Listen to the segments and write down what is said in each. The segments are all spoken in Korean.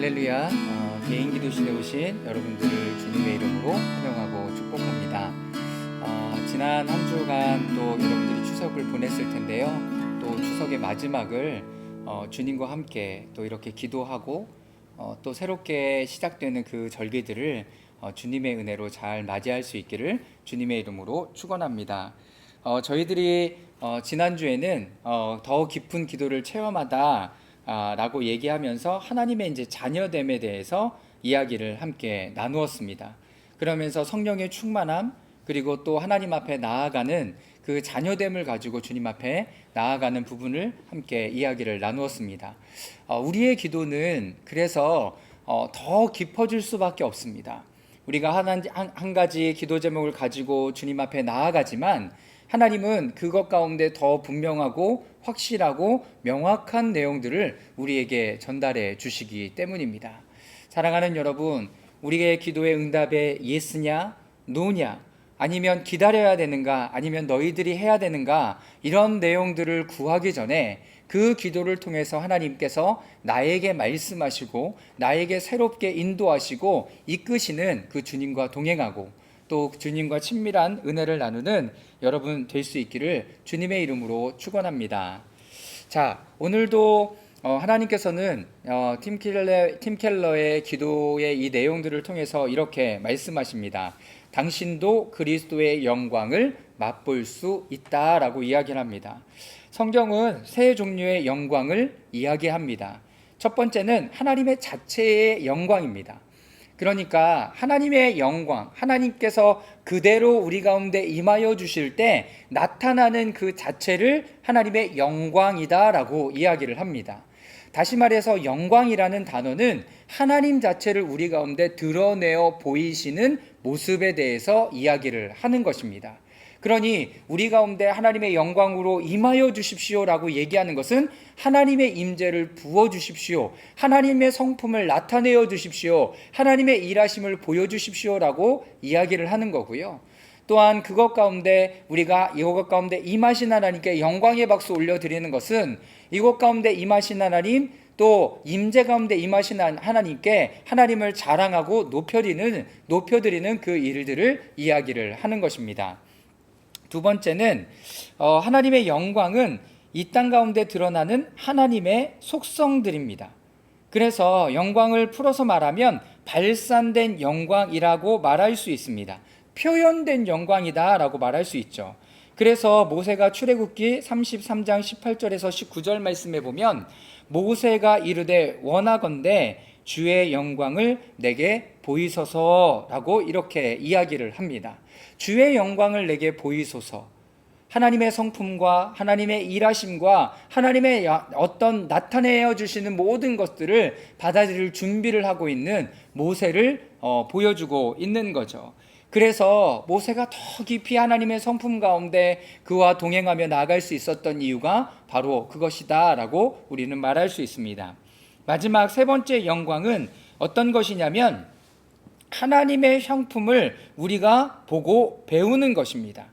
할렐루야. 개인 기도실에 오신 여러분들을 주님의 이름으로 환영하고 축복합니다. 지난 한 주간 또 여러분들이 추석을 보냈을 텐데요. 또 추석의 마지막을 주님과 함께 또 이렇게 기도하고 또 새롭게 시작되는 그 절기들을 주님의 은혜로 잘 맞이할 수 있기를 주님의 이름으로 축원합니다. 저희들이 지난주에는 더 깊은 기도를 체험하다 라고 얘기하면서 하나님의 이제 자녀됨에 대해서 이야기를 함께 나누었습니다. 그러면서 성령의 충만함, 그리고 또 하나님 앞에 나아가는 그 자녀됨을 가지고 주님 앞에 나아가는 부분을 함께 이야기를 나누었습니다. 우리의 기도는 그래서 더 깊어질 수밖에 없습니다. 우리가 한 가지 기도 제목을 가지고 주님 앞에 나아가지만 하나님은 그것 가운데 더 분명하고 확실하고 명확한 내용들을 우리에게 전달해 주시기 때문입니다. 사랑하는 여러분, 우리의 기도의 응답에 예스냐, 노냐, 아니면 기다려야 되는가, 아니면 너희들이 해야 되는가, 이런 내용들을 구하기 전에 그 기도를 통해서 하나님께서 나에게 말씀하시고 나에게 새롭게 인도하시고 이끄시는 그 주님과 동행하고 또 주님과 친밀한 은혜를 나누는 여러분 될 수 있기를 주님의 이름으로 축원합니다. 자, 오늘도 하나님께서는 팀 켈러의 기도의 이 내용들을 통해서 이렇게 말씀하십니다. 당신도 그리스도의 영광을 맛볼 수 있다라고 이야기를 합니다. 성경은 세 종류의 영광을 이야기합니다. 첫 번째는 하나님의 자체의 영광입니다. 그러니까 하나님의 영광, 하나님께서 그대로 우리 가운데 임하여 주실 때 나타나는 그 자체를 하나님의 영광이다라고 이야기를 합니다. 다시 말해서 영광이라는 단어는 하나님 자체를 우리 가운데 드러내어 보이시는 모습에 대해서 이야기를 하는 것입니다. 그러니 우리 가운데 하나님의 영광으로 임하여 주십시오라고 얘기하는 것은 하나님의 임재를 부어 주십시오, 하나님의 성품을 나타내어 주십시오, 하나님의 일하심을 보여주십시오라고 이야기를 하는 거고요. 또한 그것 가운데 우리가 이것 가운데 임하신 하나님께 영광의 박수 올려드리는 것은 이것 가운데 임하신 하나님, 또 임재 가운데 임하신 하나님께 하나님을 자랑하고 높여드리는 그 일들을 이야기를 하는 것입니다. 두 번째는 하나님의 영광은 이 땅 가운데 드러나는 하나님의 속성들입니다. 그래서 영광을 풀어서 말하면 발산된 영광이라고 말할 수 있습니다. 표현된 영광이다라고 말할 수 있죠. 그래서 모세가 출애굽기 33장 18절에서 19절 말씀에 보면 모세가 이르되 원하건대 주의 영광을 내게 보이소서라고 이렇게 이야기를 합니다. 주의 영광을 내게 보이소서. 하나님의 성품과 하나님의 일하심과 하나님의 어떤 나타내어 주시는 모든 것들을 받아들일 준비를 하고 있는 모세를 보여주고 있는 거죠. 그래서 모세가 더 깊이 하나님의 성품 가운데 그와 동행하며 나아갈 수 있었던 이유가 바로 그것이다 라고 우리는 말할 수 있습니다. 마지막 세 번째 영광은 어떤 것이냐면 하나님의 형품을 우리가 보고 배우는 것입니다.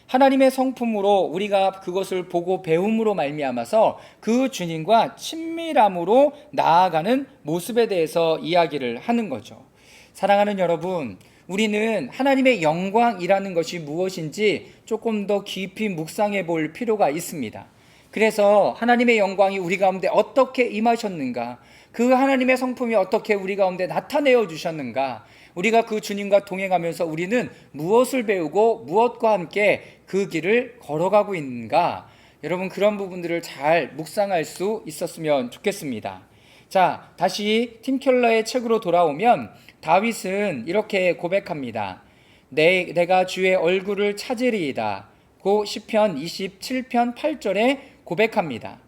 하나님의 성품으로 우리가 그것을 보고 배움으로 말미암아서 그 주님과 친밀함으로 나아가는 모습에 대해서 이야기를 하는 거죠. 사랑하는 여러분, 우리는 하나님의 영광이라는 것이 무엇인지 조금 더 깊이 묵상해 볼 필요가 있습니다. 그래서 하나님의 영광이 우리 가운데 어떻게 임하셨는가, 그 하나님의 성품이 어떻게 우리 가운데 나타내어 주셨는가, 우리가 그 주님과 동행하면서 우리는 무엇을 배우고 무엇과 함께 그 길을 걸어가고 있는가, 여러분 그런 부분들을 잘 묵상할 수 있었으면 좋겠습니다. 자, 다시 팀 켈러의 책으로 돌아오면 다윗은 이렇게 고백합니다. 내가 주의 얼굴을 찾으리이다. 고 시편 27편 8절에 고백합니다.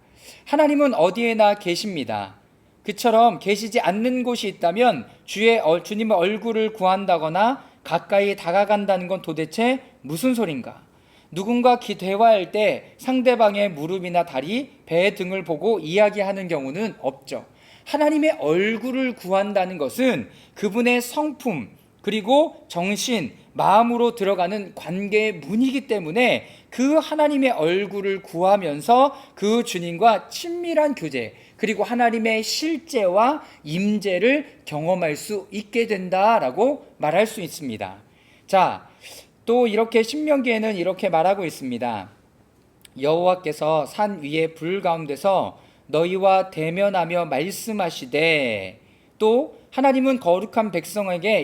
하나님은 어디에나 계십니다. 그처럼 계시지 않는 곳이 있다면 주님의 얼굴을 구한다거나 가까이 다가간다는 건 도대체 무슨 소린가? 누군가 대화할 때 상대방의 무릎이나 다리, 배 등을 보고 이야기하는 경우는 없죠. 하나님의 얼굴을 구한다는 것은 그분의 성품, 그리고 정신, 마음으로 들어가는 관계의 문이기 때문에 그 하나님의 얼굴을 구하면서 그 주님과 친밀한 교제, 그리고 하나님의 실제와 임재를 경험할 수 있게 된다라고 말할 수 있습니다. 자, 또 이렇게 신명기에는 이렇게 말하고 있습니다. 여호와께서 산 위에 불 가운데서 너희와 대면하며 말씀하시되, 또 하나님은 거룩한 백성들에게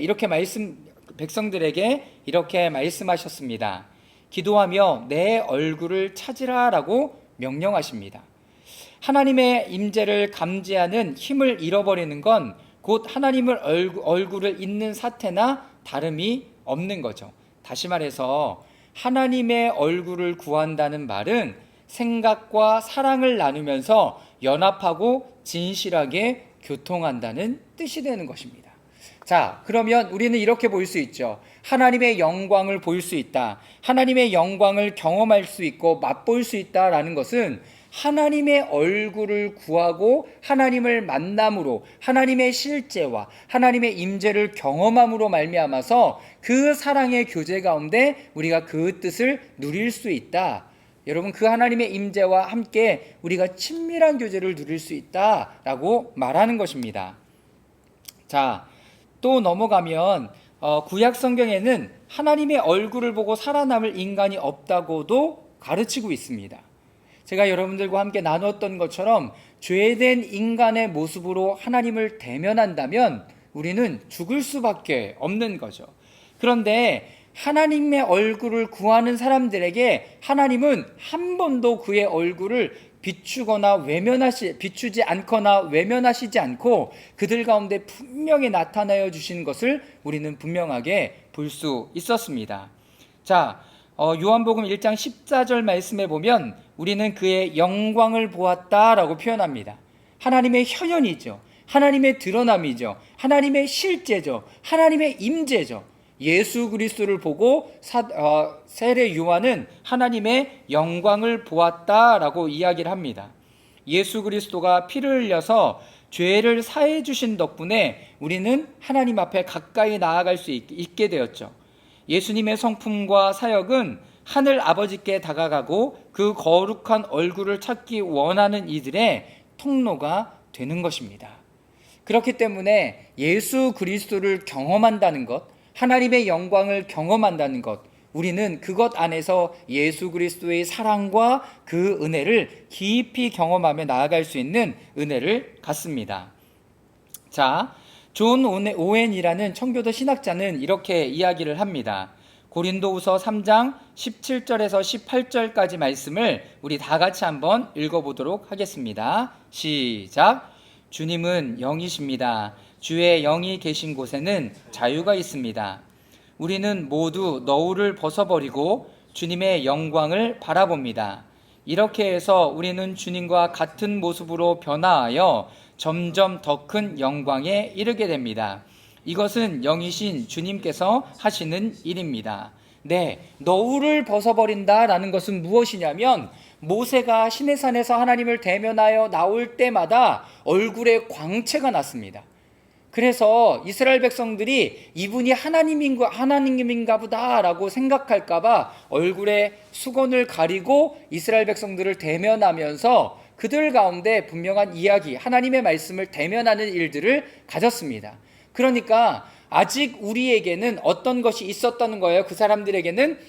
이렇게 말씀하셨습니다. 기도하며 내 얼굴을 찾으라라고 명령하십니다. 하나님의 임재를 감지하는 힘을 잃어버리는 건 곧 하나님을 얼굴을 잊는 사태나 다름이 없는 거죠. 다시 말해서 하나님의 얼굴을 구한다는 말은 생각과 사랑을 나누면서 연합하고 진실하게 교통한다는 뜻이 되는 것입니다. 자, 그러면 우리는 이렇게 볼 수 있죠. 하나님의 영광을 볼 수 있다, 하나님의 영광을 경험할 수 있고 맛볼 수 있다라는 것은 하나님의 얼굴을 구하고 하나님을 만남으로 하나님의 실제와 하나님의 임재를 경험함으로 말미암아서 그 사랑의 교제 가운데 우리가 그 뜻을 누릴 수 있다. 여러분, 그 하나님의 임재와 함께 우리가 친밀한 교제를 누릴 수 있다라고 말하는 것입니다. 자, 또 넘어가면 구약 성경에는 하나님의 얼굴을 보고 살아남을 인간이 없다고도 가르치고 있습니다. 제가 여러분들과 함께 나눴던 것처럼 죄된 인간의 모습으로 하나님을 대면한다면 우리는 죽을 수밖에 없는 거죠. 그런데 하나님의 얼굴을 구하는 사람들에게 하나님은 한 번도 그의 얼굴을 비추지 않거나 외면하시지 않고 그들 가운데 분명히 나타나여 주신 것을 우리는 분명하게 볼 수 있었습니다. 자, 요한복음 1장 14절 말씀에 보면 우리는 그의 영광을 보았다라고 표현합니다. 하나님의 현현이죠. 하나님의 드러남이죠. 하나님의 실제죠. 하나님의 임재죠. 예수 그리스도를 보고 세례 요한은 하나님의 영광을 보았다라고 이야기를 합니다. 예수 그리스도가 피를 흘려서 죄를 사해 주신 덕분에 우리는 하나님 앞에 가까이 나아갈 수 있게 되었죠. 예수님의 성품과 사역은 하늘 아버지께 다가가고 그 거룩한 얼굴을 찾기 원하는 이들의 통로가 되는 것입니다. 그렇기 때문에 예수 그리스도를 경험한다는 것, 하나님의 영광을 경험한다는 것, 우리는 그것 안에서 예수 그리스도의 사랑과 그 은혜를 깊이 경험하며 나아갈 수 있는 은혜를 갖습니다. 자, 존 오웬이라는 청교도 신학자는 이렇게 이야기를 합니다. 고린도후서 3장 17절에서 18절까지 말씀을 우리 다 같이 한번 읽어보도록 하겠습니다. 시작. 주님은 영이십니다. 주의 영이 계신 곳에는 자유가 있습니다. 우리는 모두 너울을 벗어버리고 주님의 영광을 바라봅니다. 이렇게 해서 우리는 주님과 같은 모습으로 변화하여 점점 더 큰 영광에 이르게 됩니다. 이것은 영이신 주님께서 하시는 일입니다. 네, 너울을 벗어버린다라는 것은 무엇이냐면 모세가 시내산에서 하나님을 대면하여 나올 때마다 얼굴에 광채가 났습니다. 그래서 이스라엘 백성들이 이분이 하나님인가 보다라고 생각할까봐 얼굴에 수건을 가리고 이스라엘 백성들을 대면하면서 그들 가운데 분명한 이야기, 하나님의 말씀을 대면하는 일들을 가졌습니다. 그러니까 아직 우리에게는 어떤 것이 있었다는 거예요? 그 사람들에게는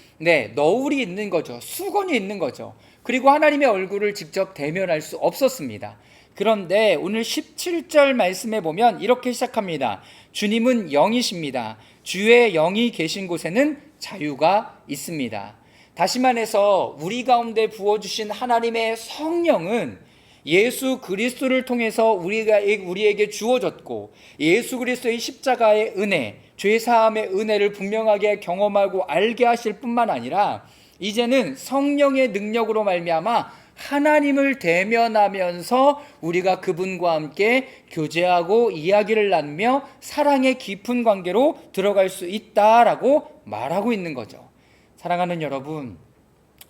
너울이 있는 거죠. 수건이 있는 거죠. 그리고 하나님의 얼굴을 직접 대면할 수 없었습니다. 그런데 오늘 17절 말씀에 보면 이렇게 시작합니다. 주님은 영이십니다. 주의 영이 계신 곳에는 자유가 있습니다. 다시 말해서 우리 가운데 부어주신 하나님의 성령은 예수 그리스도를 통해서 우리에게 주어졌고, 예수 그리스도의 십자가의 은혜, 죄사함의 은혜를 분명하게 경험하고 알게 하실 뿐만 아니라 이제는 성령의 능력으로 말미암아 하나님을 대면하면서 우리가 그분과 함께 교제하고 이야기를 나누며 사랑의 깊은 관계로 들어갈 수 있다라고 말하고 있는 거죠. 사랑하는 여러분,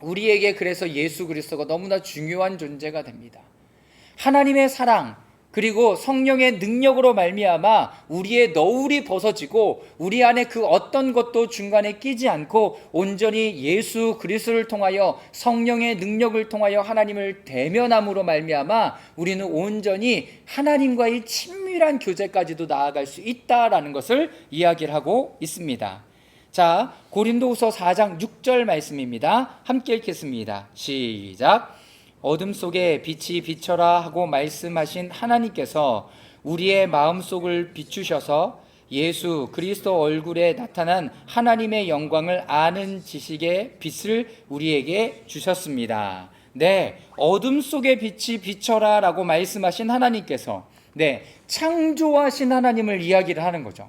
우리에게 그래서 예수 그리스도가 너무나 중요한 존재가 됩니다. 하나님의 사랑, 그리고 성령의 능력으로 말미암아 우리의 너울이 벗어지고 우리 안에 그 어떤 것도 중간에 끼지 않고 온전히 예수 그리스도를 통하여 성령의 능력을 통하여 하나님을 대면함으로 말미암아 우리는 온전히 하나님과의 친밀한 교제까지도 나아갈 수 있다라는 것을 이야기를 하고 있습니다. 자, 고린도후서 4장 6절 말씀입니다. 함께 읽겠습니다. 시작. 어둠 속에 빛이 비춰라 하고 말씀하신 하나님께서 우리의 마음속을 비추셔서 예수 그리스도 얼굴에 나타난 하나님의 영광을 아는 지식의 빛을 우리에게 주셨습니다. 네, 어둠 속에 빛이 비춰라 라고 말씀하신 하나님께서 창조하신 하나님을 이야기를 하는 거죠.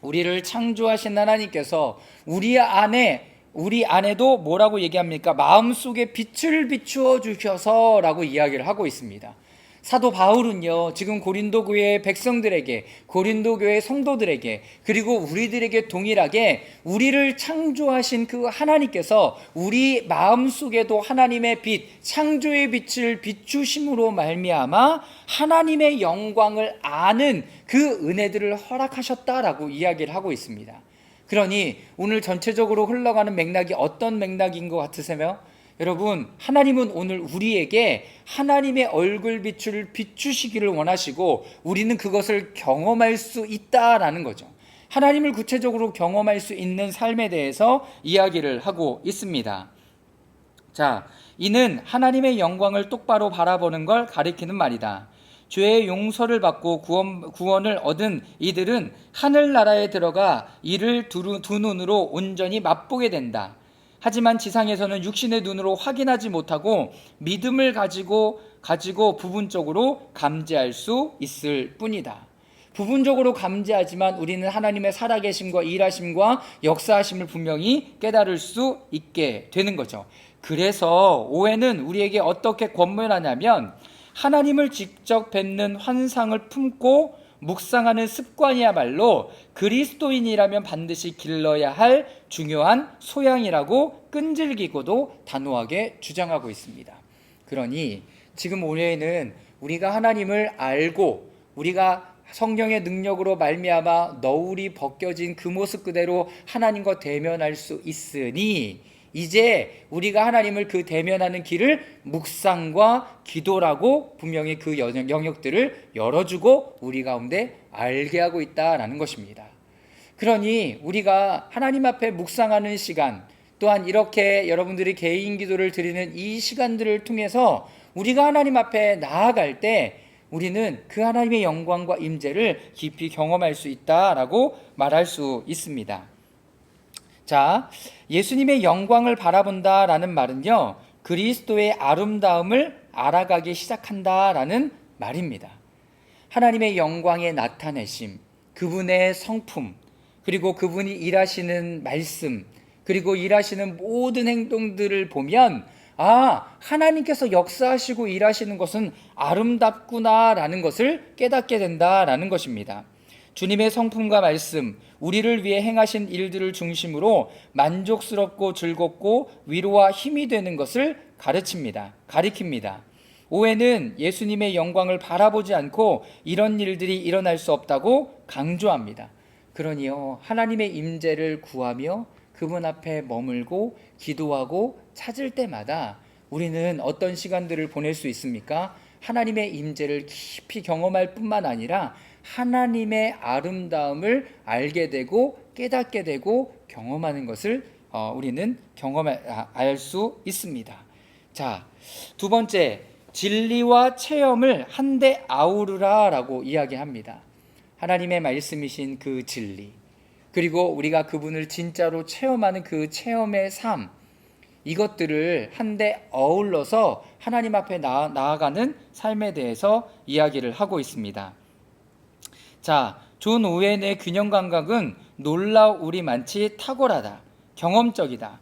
우리를 창조하신 하나님께서 우리 안에도 뭐라고 얘기합니까? 마음속에 빛을 비추어 주셔서 라고 이야기를 하고 있습니다. 사도 바울은요, 지금 고린도 교회 백성들에게, 고린도 교회 성도들에게, 그리고 우리들에게 동일하게 우리를 창조하신 그 하나님께서 우리 마음속에도 하나님의 빛, 창조의 빛을 비추심으로 말미암아 하나님의 영광을 아는 그 은혜들을 허락하셨다라고 이야기를 하고 있습니다. 그러니 오늘 전체적으로 흘러가는 맥락이 어떤 맥락인 것 같으세요? 여러분, 하나님은 오늘 우리에게 하나님의 얼굴 빛을 비추시기를 원하시고 우리는 그것을 경험할 수 있다라는 거죠. 하나님을 구체적으로 경험할 수 있는 삶에 대해서 이야기를 하고 있습니다. 자, 이는 하나님의 영광을 똑바로 바라보는 걸 가리키는 말이다. 죄의 용서를 받고 구원을 얻은 이들은 하늘나라에 들어가 이를 두 눈으로 온전히 맛보게 된다. 하지만 지상에서는 육신의 눈으로 확인하지 못하고 믿음을 가지고 부분적으로 감지할 수 있을 뿐이다. 부분적으로 감지하지만 우리는 하나님의 살아계심과 일하심과 역사하심을 분명히 깨달을 수 있게 되는 거죠. 그래서 오해는 우리에게 어떻게 권면하냐면 하나님을 직접 뵙는 환상을 품고 묵상하는 습관이야말로 그리스도인이라면 반드시 길러야 할 중요한 소양이라고 끈질기고도 단호하게 주장하고 있습니다. 그러니 지금 오해는 우리가 하나님을 알고 우리가 성령의 능력으로 말미암아 너울이 벗겨진 그 모습 그대로 하나님과 대면할 수 있으니 이제 우리가 하나님을 그 대면하는 길을 묵상과 기도라고 분명히 그 영역들을 열어주고 우리 가운데 알게 하고 있다라는 것입니다. 그러니 우리가 하나님 앞에 묵상하는 시간, 또한 이렇게 여러분들이 개인 기도를 드리는 이 시간들을 통해서 우리가 하나님 앞에 나아갈 때 우리는 그 하나님의 영광과 임재를 깊이 경험할 수 있다라고 말할 수 있습니다. 자, 예수님의 영광을 바라본다라는 말은요, 그리스도의 아름다움을 알아가기 시작한다라는 말입니다. 하나님의 영광의 나타내심, 그분의 성품, 그리고 그분이 일하시는 말씀, 그리고 일하시는 모든 행동들을 보면 하나님께서 역사하시고 일하시는 것은 아름답구나라는 것을 깨닫게 된다라는 것입니다. 주님의 성품과 말씀, 우리를 위해 행하신 일들을 중심으로 만족스럽고 즐겁고 위로와 힘이 되는 것을 가리킵니다. 오해는 예수님의 영광을 바라보지 않고 이런 일들이 일어날 수 없다고 강조합니다. 그러니요, 하나님의 임재를 구하며 그분 앞에 머물고 기도하고 찾을 때마다 우리는 어떤 시간들을 보낼 수 있습니까? 하나님의 임재를 깊이 경험할 뿐만 아니라 하나님의 아름다움을 알게 되고 깨닫게 되고 경험하는 것을 우리는 알 수 있습니다. 자, 두 번째, 진리와 체험을 한데 아우르라 라고 이야기합니다. 하나님의 말씀이신 그 진리, 그리고 우리가 그분을 진짜로 체험하는 그 체험의 삶, 이것들을 한데 어울러서 하나님 앞에 나아가는 삶에 대해서 이야기를 하고 있습니다. 자, 존 오웬의 균형 감각은 놀라우리만치 탁월하다, 경험적이다,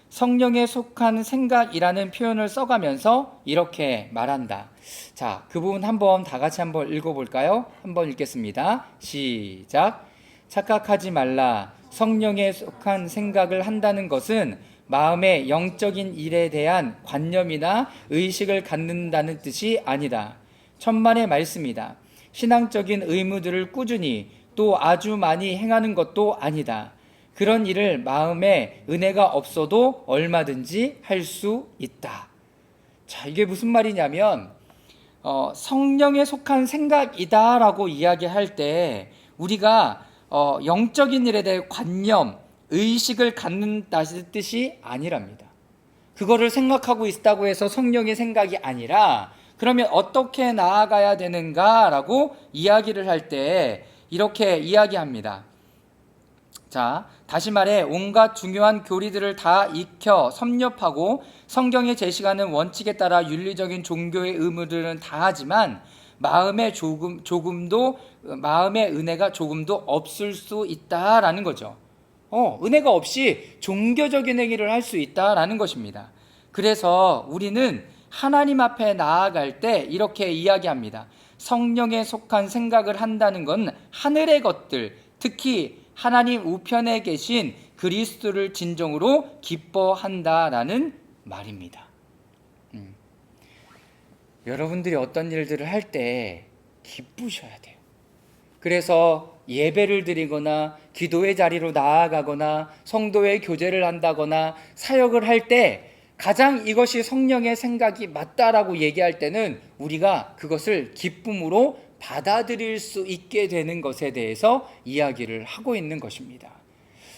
성령에 속한 생각이라는 표현을 써가면서 이렇게 말한다. 자, 그 부분 한번 다 같이 한번 읽어볼까요? 한번 읽겠습니다. 시작. 착각하지 말라. 성령에 속한 생각을 한다는 것은 마음의 영적인 일에 대한 관념이나 의식을 갖는다는 뜻이 아니다. 천만의 말씀이다. 신앙적인 의무들을 꾸준히 또 아주 많이 행하는 것도 아니다. 그런 일을 마음에 은혜가 없어도 얼마든지 할 수 있다. 자, 이게 무슨 말이냐면 성령에 속한 생각이다 라고 이야기할 때 우리가 영적인 일에 대해 관념, 의식을 갖는다는 뜻이 아니랍니다. 그거를 생각하고 있다고 해서 성령의 생각이 아니라 그러면 어떻게 나아가야 되는가 라고 이야기를 할 때 이렇게 이야기합니다. 자, 다시 말해 온갖 중요한 교리들을 다 익혀 섭렵하고 성경에 제시하는 원칙에 따라 윤리적인 종교의 의무들은 다 하지만 마음의 은혜가 조금도 없을 수 있다라는 거죠. 은혜가 없이 종교적인 행위를 할 수 있다라는 것입니다. 그래서 우리는 하나님 앞에 나아갈 때 이렇게 이야기합니다. 성령에 속한 생각을 한다는 건 하늘의 것들, 특히 하나님 우편에 계신 그리스도를 진정으로 기뻐한다라는 말입니다. 여러분들이 어떤 일들을 할 때 기쁘셔야 돼요. 그래서 예배를 드리거나 기도의 자리로 나아가거나 성도의 교제를 한다거나 사역을 할 때 가장 이것이 성령의 생각이 맞다라고 얘기할 때는 우리가 그것을 기쁨으로 받아들일 수 있게 되는 것에 대해서 이야기를 하고 있는 것입니다.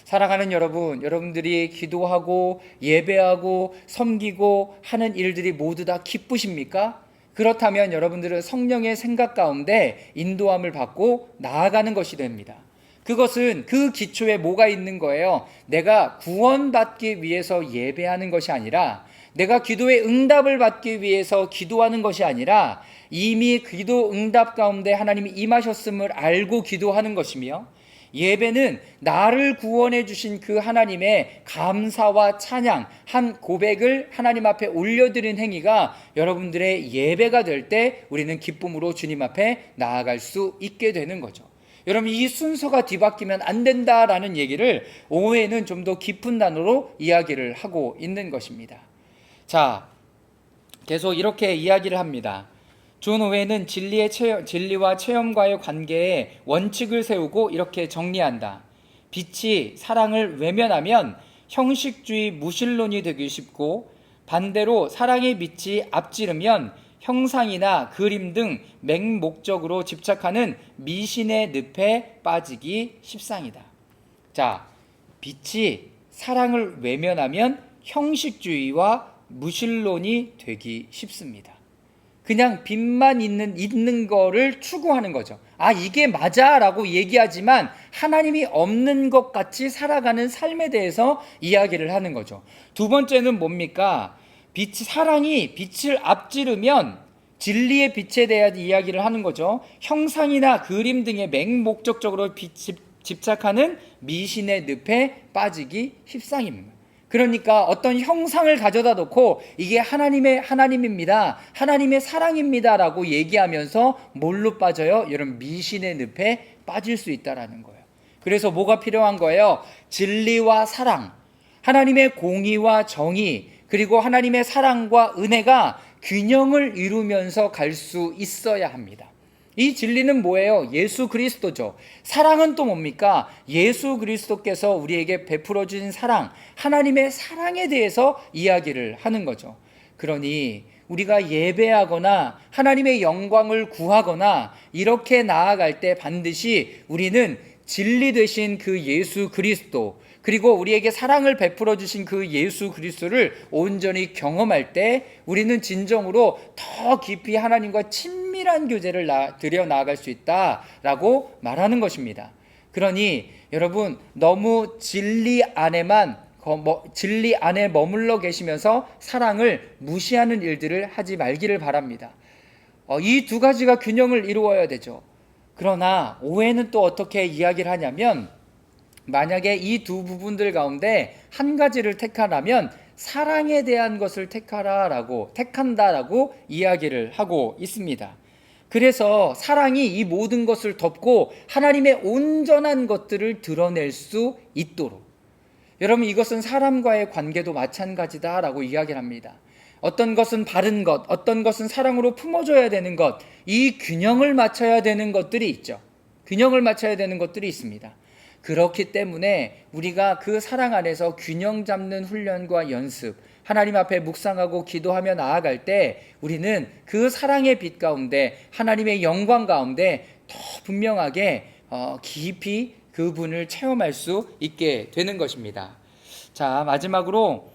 사랑하는 여러분, 여러분들이 기도하고 예배하고 섬기고 하는 일들이 모두 다 기쁘십니까? 그렇다면 여러분들은 성령의 생각 가운데 인도함을 받고 나아가는 것이 됩니다. 그것은 그 기초에 뭐가 있는 거예요? 내가 구원받기 위해서 예배하는 것이 아니라 내가 기도의 응답을 받기 위해서 기도하는 것이 아니라 이미 기도 응답 가운데 하나님이 임하셨음을 알고 기도하는 것이며 예배는 나를 구원해 주신 그 하나님의 감사와 찬양, 한 고백을 하나님 앞에 올려드린 행위가 여러분들의 예배가 될 때 우리는 기쁨으로 주님 앞에 나아갈 수 있게 되는 거죠. 여러분, 이 순서가 뒤바뀌면 안 된다라는 얘기를 오후에는 좀 더 깊은 단어로 이야기를 하고 있는 것입니다. 자, 계속 이렇게 이야기를 합니다. 존 오웬은 진리와 체험과의 관계에 원칙을 세우고 이렇게 정리한다. 빛이 사랑을 외면하면 형식주의 무신론이 되기 쉽고 반대로 사랑의 빛이 앞지르면 형상이나 그림 등 맹목적으로 집착하는 미신의 늪에 빠지기 십상이다. 자, 빛이 사랑을 외면하면 형식주의와 무신론이 되기 쉽습니다. 그냥 빛만 있는 거를 추구하는 거죠. 아, 이게 맞아 라고 얘기하지만 하나님이 없는 것 같이 살아가는 삶에 대해서 이야기를 하는 거죠. 두 번째는 뭡니까? 사랑이 빛을 앞지르면 진리의 빛에 대한 이야기를 하는 거죠. 형상이나 그림 등의 맹목적적으로 집착하는 미신의 늪에 빠지기 십상입니다. 그러니까 어떤 형상을 가져다 놓고 이게 하나님입니다, 하나님의 사랑입니다 라고 얘기하면서 뭘로 빠져요? 이런 미신의 늪에 빠질 수 있다라는 거예요. 그래서 뭐가 필요한 거예요? 진리와 사랑, 하나님의 공의와 정의, 그리고 하나님의 사랑과 은혜가 균형을 이루면서 갈 수 있어야 합니다. 이 진리는 뭐예요? 예수 그리스도죠. 사랑은 또 뭡니까? 예수 그리스도께서 우리에게 베풀어 주신 사랑, 하나님의 사랑에 대해서 이야기를 하는 거죠. 그러니 우리가 예배하거나 하나님의 영광을 구하거나 이렇게 나아갈 때 반드시 우리는 진리 되신 그 예수 그리스도, 그리고 우리에게 사랑을 베풀어 주신 그 예수 그리스도를 온전히 경험할 때 우리는 진정으로 더 깊이 하나님과 친밀한 교제를 드려 나아갈 수 있다라고 말하는 것입니다. 그러니 여러분, 너무 진리 안에 머물러 계시면서 사랑을 무시하는 일들을 하지 말기를 바랍니다. 이 두 가지가 균형을 이루어야 되죠. 그러나 오해는 또 어떻게 이야기를 하냐면, 만약에 이 두 부분들 가운데 한 가지를 택하라면 사랑에 대한 것을 택한다라고 이야기를 하고 있습니다. 그래서 사랑이 이 모든 것을 덮고 하나님의 온전한 것들을 드러낼 수 있도록, 여러분, 이것은 사람과의 관계도 마찬가지다라고 이야기를 합니다. 어떤 것은 바른 것, 어떤 것은 사랑으로 품어줘야 되는 것, 이 균형을 맞춰야 되는 것들이 있죠. 균형을 맞춰야 되는 것들이 있습니다. 그렇기 때문에 우리가 그 사랑 안에서 균형 잡는 훈련과 연습, 하나님 앞에 묵상하고 기도하며 나아갈 때 우리는 그 사랑의 빛 가운데, 하나님의 영광 가운데 더 분명하게 깊이 그분을 체험할 수 있게 되는 것입니다. 자, 마지막으로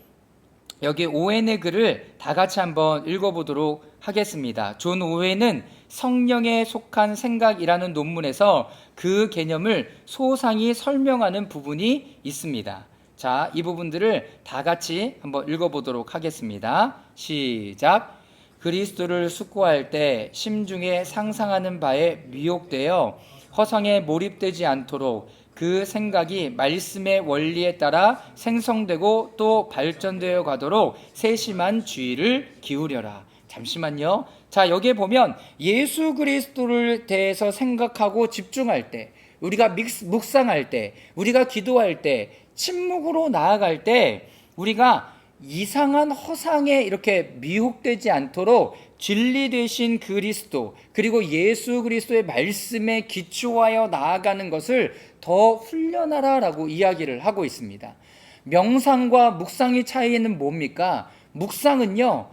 여기 오웬의 글을 다 같이 한번 읽어보도록 하겠습니다. 존 오웬은 성령에 속한 생각이라는 논문에서 그 개념을 소상히 설명하는 부분이 있습니다. 자, 이 부분들을 다 같이 한번 읽어보도록 하겠습니다. 시작. 그리스도를 숙고할 때 심중에 상상하는 바에 미혹되어 허상에 몰입되지 않도록 그 생각이 말씀의 원리에 따라 생성되고 또 발전되어 가도록 세심한 주의를 기울여라. 잠시만요. 자, 여기에 보면 예수 그리스도를 대해서 생각하고 집중할 때, 우리가 묵상할 때, 우리가 기도할 때, 침묵으로 나아갈 때 우리가 이상한 허상에 이렇게 미혹되지 않도록 진리 되신 그리스도, 그리고 예수 그리스도의 말씀에 기초하여 나아가는 것을 더 훈련하라라고 이야기를 하고 있습니다. 명상과 묵상의 차이는 뭡니까? 묵상은요,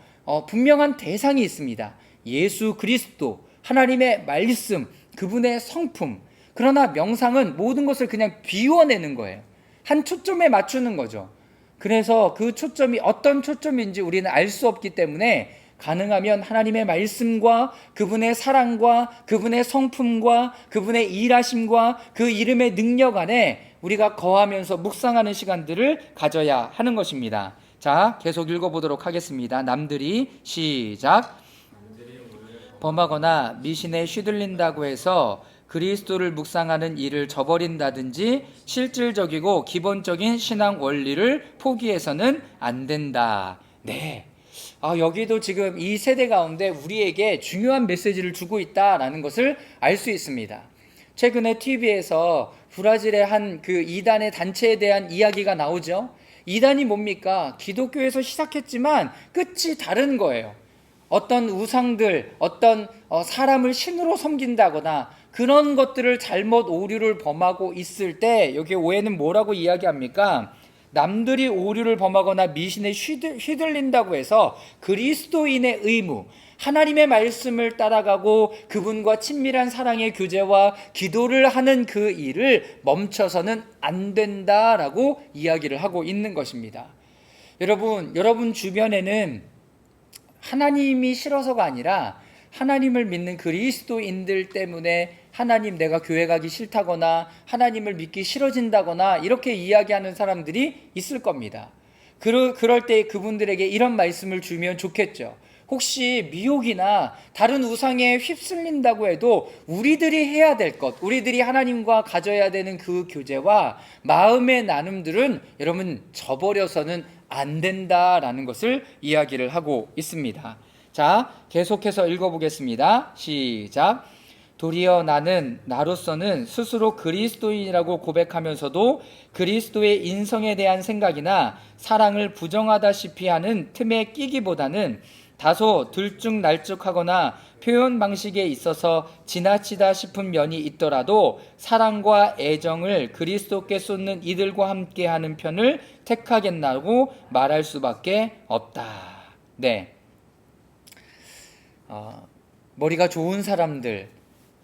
분명한 대상이 있습니다. 예수 그리스도, 하나님의 말씀, 그분의 성품. 그러나 명상은 모든 것을 그냥 비워내는 거예요. 한 초점에 맞추는 거죠. 그래서 그 초점이 어떤 초점인지 우리는 알 수 없기 때문에 가능하면 하나님의 말씀과 그분의 사랑과 그분의 성품과 그분의 일하심과 그 이름의 능력 안에 우리가 거하면서 묵상하는 시간들을 가져야 하는 것입니다. 자, 계속 읽어보도록 하겠습니다. 남들이 시작. 범하거나 미신에 휘둘린다고 해서 그리스도를 묵상하는 일을 저버린다든지 실질적이고 기본적인 신앙 원리를 포기해서는 안 된다. 네. 여기도 지금 이 세대 가운데 우리에게 중요한 메시지를 주고 있다라는 것을 알 수 있습니다. 최근에 TV에서 브라질의 한 그 이단의 단체에 대한 이야기가 나오죠. 이단이 뭡니까? 기독교에서 시작했지만 끝이 다른 거예요. 어떤 우상들, 어떤 사람을 신으로 섬긴다거나 그런 것들을 잘못 오류를 범하고 있을 때 여기 오해는 뭐라고 이야기합니까? 남들이 오류를 범하거나 미신에 휘둘린다고 해서 그리스도인의 의무, 하나님의 말씀을 따라가고 그분과 친밀한 사랑의 교제와 기도를 하는 그 일을 멈춰서는 안 된다라고 이야기를 하고 있는 것입니다. 여러분 주변에는 하나님이 싫어서가 아니라 하나님을 믿는 그리스도인들 때문에 하나님 내가 교회 가기 싫다거나 하나님을 믿기 싫어진다거나 이렇게 이야기하는 사람들이 있을 겁니다. 그럴 때 그분들에게 이런 말씀을 주면 좋겠죠. 혹시 미혹이나 다른 우상에 휩쓸린다고 해도 우리들이 해야 될 것, 우리들이 하나님과 가져야 되는 그 교제와 마음의 나눔들은 여러분 저버려서는 안 된다라는 것을 이야기를 하고 있습니다. 자, 계속해서 읽어보겠습니다. 시작. 도리어 나는 나로서는 스스로 그리스도인이라고 고백하면서도 그리스도의 인성에 대한 생각이나 사랑을 부정하다시피 하는 틈에 끼기보다는 다소 들쭉날쭉하거나 표현 방식에 있어서 지나치다 싶은 면이 있더라도 사랑과 애정을 그리스도께 쏟는 이들과 함께하는 편을 택하겠다고 말할 수밖에 없다. 네. 머리가 좋은 사람들,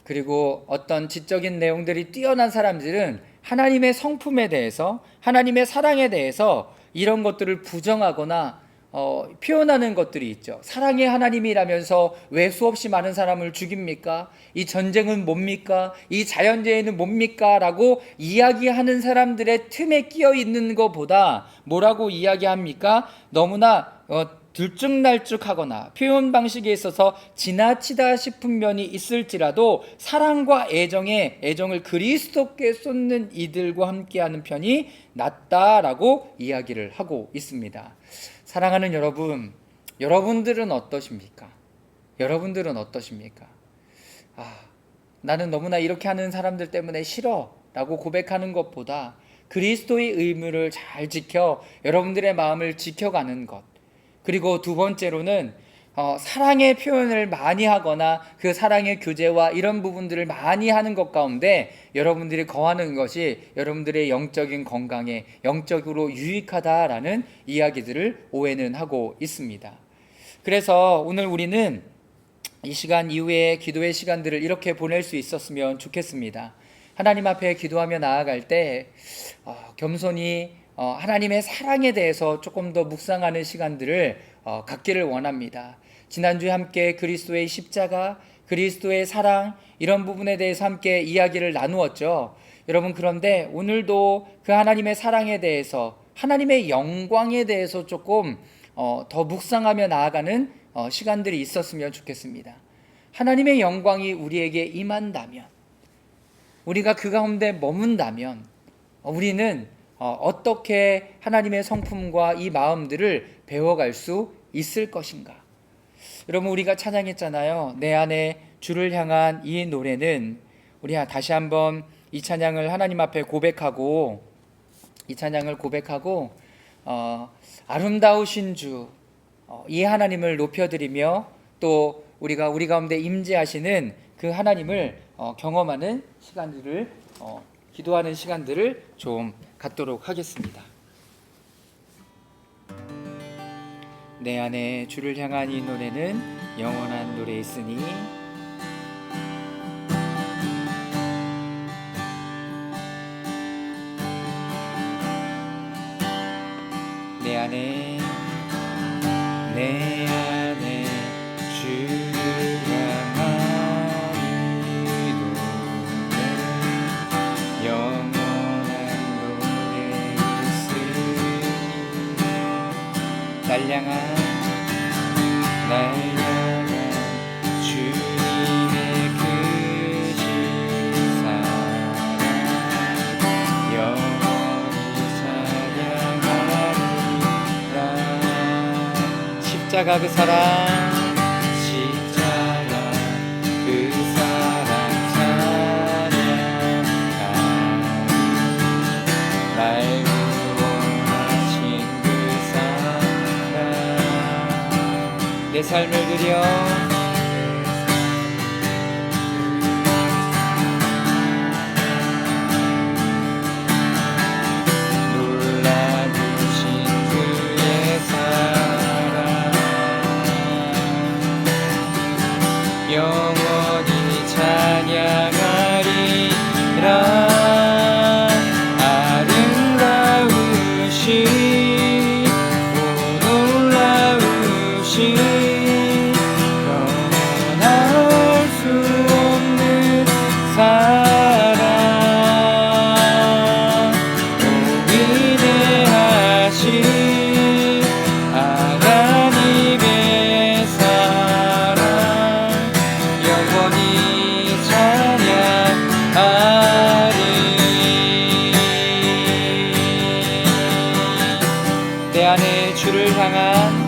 그리고 어떤 지적인 내용들이 뛰어난 사람들은 하나님의 성품에 대해서, 하나님의 사랑에 대해서 이런 것들을 부정하거나 표현하는 것들이 있죠. 사랑의 하나님이라면서 왜 수없이 많은 사람을 죽입니까? 이 전쟁은 뭡니까? 이 자연재해는 뭡니까? 라고 이야기하는 사람들의 틈에 끼어 있는 것보다 뭐라고 이야기합니까? 너무나 들쭉날쭉하거나 표현 방식에 있어서 지나치다 싶은 면이 있을지라도 사랑과 애정을 그리스도께 쏟는 이들과 함께하는 편이 낫다라고 이야기를 하고 있습니다. 사랑하는 여러분, 여러분들은 어떠십니까? 나는 너무나 이렇게 하는 사람들 때문에 싫어 라고 고백하는 것보다 그리스도의 의무를 잘 지켜 여러분들의 마음을 지켜가는 것, 그리고 두 번째로는 사랑의 표현을 많이 하거나 그 사랑의 교제와 이런 부분들을 많이 하는 것 가운데 여러분들이 거하는 것이 여러분들의 영적인 건강에 영적으로 유익하다라는 이야기들을 오해는 하고 있습니다. 그래서 오늘 우리는 이 시간 이후에 기도의 시간들을 이렇게 보낼 수 있었으면 좋겠습니다. 하나님 앞에 기도하며 나아갈 때 겸손히 하나님의 사랑에 대해서 조금 더 묵상하는 시간들을 갖기를 원합니다. 지난주에 함께 그리스도의 십자가, 그리스도의 사랑 이런 부분에 대해서 함께 이야기를 나누었죠. 여러분, 그런데 오늘도 그 하나님의 사랑에 대해서, 하나님의 영광에 대해서 조금 더 묵상하며 나아가는 시간들이 있었으면 좋겠습니다. 하나님의 영광이 우리에게 임한다면, 우리가 그 가운데 머문다면 우리는 어떻게 하나님의 성품과 이 마음들을 배워갈 수 있을 것인가? 여러분, 우리가 찬양했잖아요. 내 안에 주를 향한 이 노래는, 우리 다시 한번 이 찬양을 하나님 앞에 고백하고, 이 찬양을 고백하고 아름다우신 주, 이 하나님을 높여드리며 또 우리가 우리 가운데 임재하시는 그 하나님을 경험하는 시간들을, 기도하는 시간들을 좀 갖도록 하겠습니다. 내 안에 주를 향한 이 노래는 영원한 노래이으니 내 안에 주를 향한 이 노래 영원한 노래이으니 날 향한 주님의 크신 사랑 영원히 찬양하리라. 십자가 그 사랑 날 구원하신 그 사랑 내 삶을 드려 놀라주신 그의 사랑 영원히 찬양하리라. 영원할 수 없는 사랑 위대하신 하나님의 사랑 영원히 찬양하리. 내 안에 주를 향한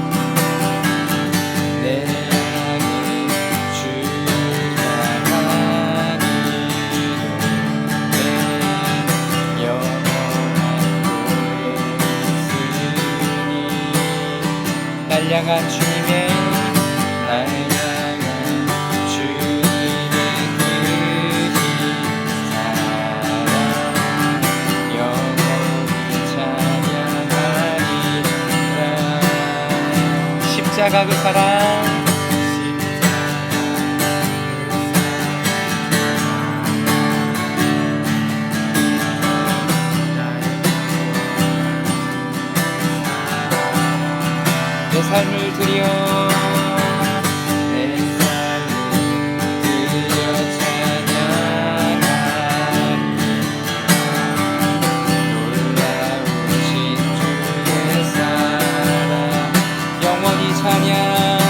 날 향한 주님의 크신 사랑 영원히 찬양하리라. 십자가 그 사랑 내 삶을 드려 찬양하리. 놀라우신 주의 사랑 영원히 찬양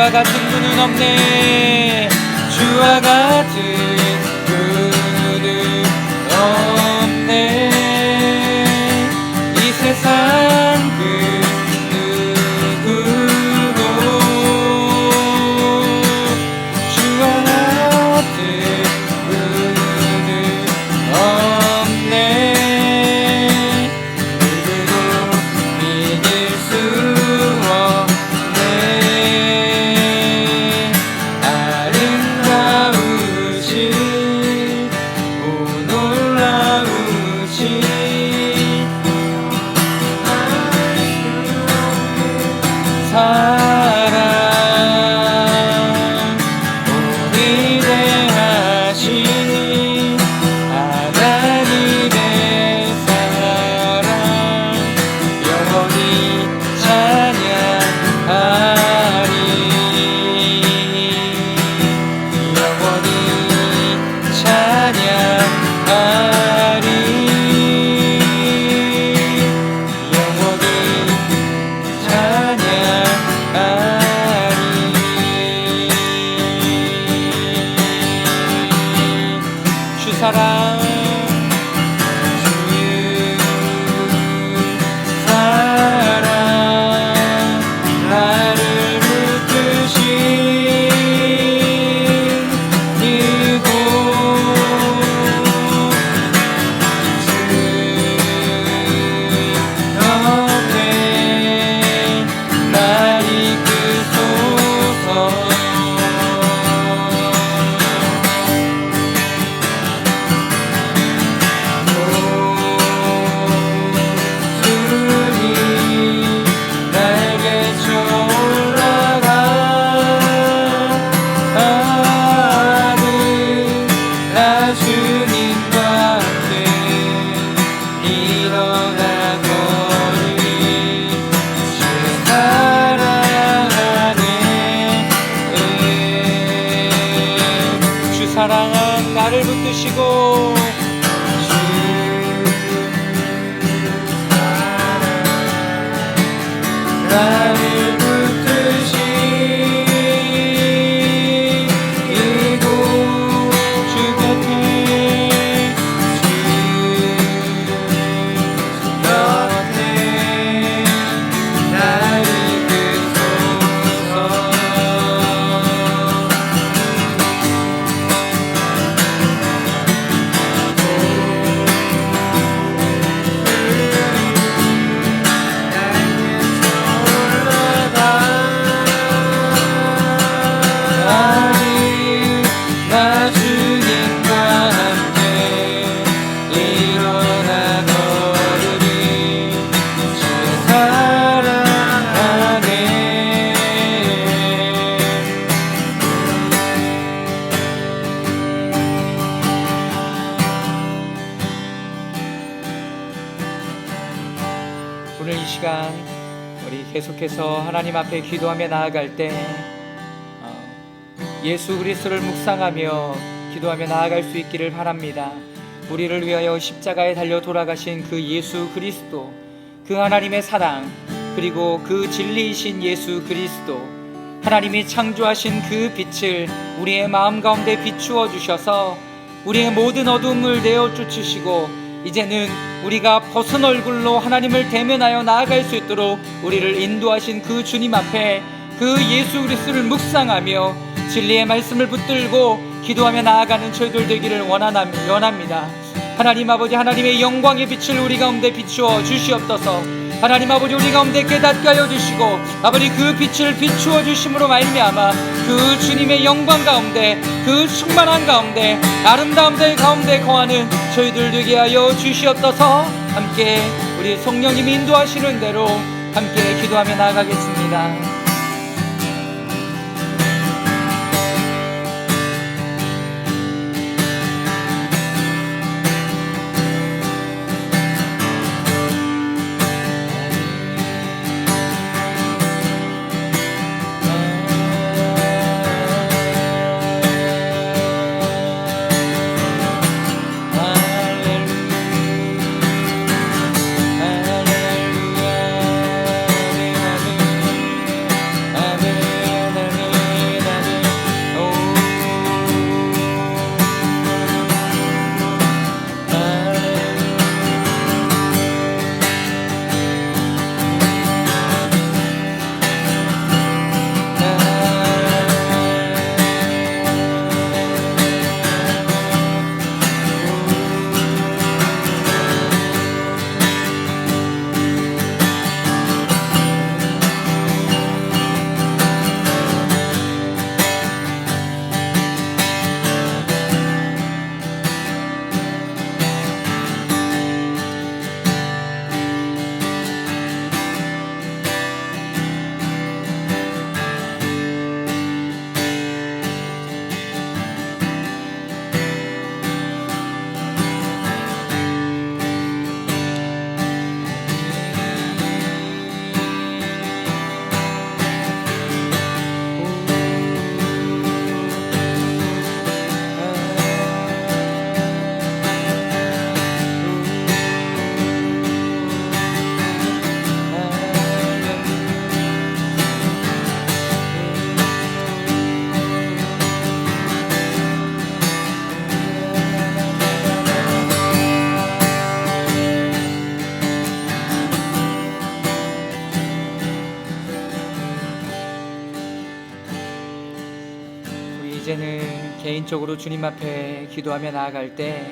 주와 같은 분은 없네. 주와 같은 분은 없네. 이 세상 그 누구도 주와 같은 분은 없네. 누구도 이길 수 없네. 아름다우신 오 놀라우신 사랑 오 위대하신 하나님의 사랑 영원히 찬양하리. 영원히 찬양하리. 영원히 찬양하리. 주 사랑 사랑 나를 붙드신 이곳 주 옆에 날 이끄소서. 사랑은 나를 붙드시고 나를 붙드신 이곳 주 곁에 날 이끄소서. 나 주님과 함께 일어나 걸으리. 주 사랑 안에 오늘 이 시간 우리 계속해서 하나님 앞에 기도하며 나아갈 때 예수 그리스도를 묵상하며 기도하며 나아갈 수 있기를 바랍니다. 우리를 위하여 십자가에 달려 돌아가신 그 예수 그리스도, 그 하나님의 사랑, 그리고 그 진리이신 예수 그리스도, 하나님이 창조하신 그 빛을 우리의 마음 가운데 비추어 주셔서 우리의 모든 어둠을 내어 쫓으시고 이제는 우리가 벗은 얼굴로 하나님을 대면하여 나아갈 수 있도록 우리를 인도하신 그 주님 앞에 그 예수 그리스도를 묵상하며 진리의 말씀을 붙들고 기도하며 나아가는 저희들 되기를 원합니다. 하나님 아버지, 하나님의 영광의 빛을 우리 가운데 비추어 주시옵소서. 하나님 아버지, 우리 가운데 깨닫게 하여 주시고 아버지 그 빛을 비추어 주심으로 말미암아 그 주님의 영광 가운데, 그 충만한 가운데, 아름다움 가운데 거하는 저희들 되게 하여 주시옵소서. 함께 우리 성령님이 인도하시는 대로 함께 기도하며 나아가겠습니다. 이제는 개인적으로 주님 앞에 기도하며 나아갈 때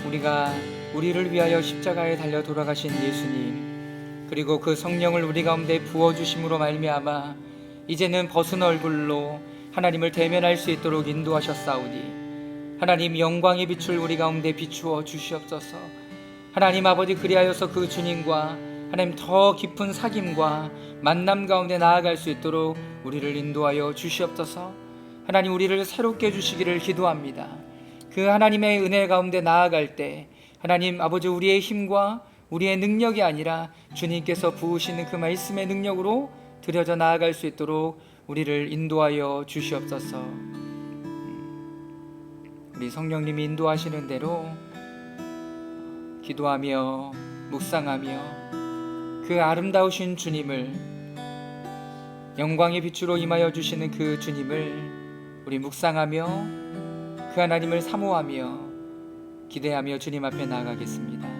우리가 우리를 위하여 십자가에 달려 돌아가신 예수님, 그리고 그 성령을 우리 가운데 부어주심으로 말미암아 이제는 벗은 얼굴로 하나님을 대면할 수 있도록 인도하셨사오니 하나님 영광의 빛을 우리 가운데 비추어 주시옵소서. 하나님 아버지, 그리하여서 그 주님과 하나님 더 깊은 사귐과 만남 가운데 나아갈 수 있도록 우리를 인도하여 주시옵소서. 하나님, 우리를 새롭게 해주시기를 기도합니다. 그 하나님의 은혜 가운데 나아갈 때 하나님 아버지, 우리의 힘과 우리의 능력이 아니라 주님께서 부으시는 그 말씀의 능력으로 들여져 나아갈 수 있도록 우리를 인도하여 주시옵소서. 우리 성령님이 인도하시는 대로 기도하며 묵상하며 그 아름다우신 주님을, 영광의 빛으로 임하여 주시는 그 주님을 우리 묵상하며 그 하나님을 사모하며 기대하며 주님 앞에 나아가겠습니다.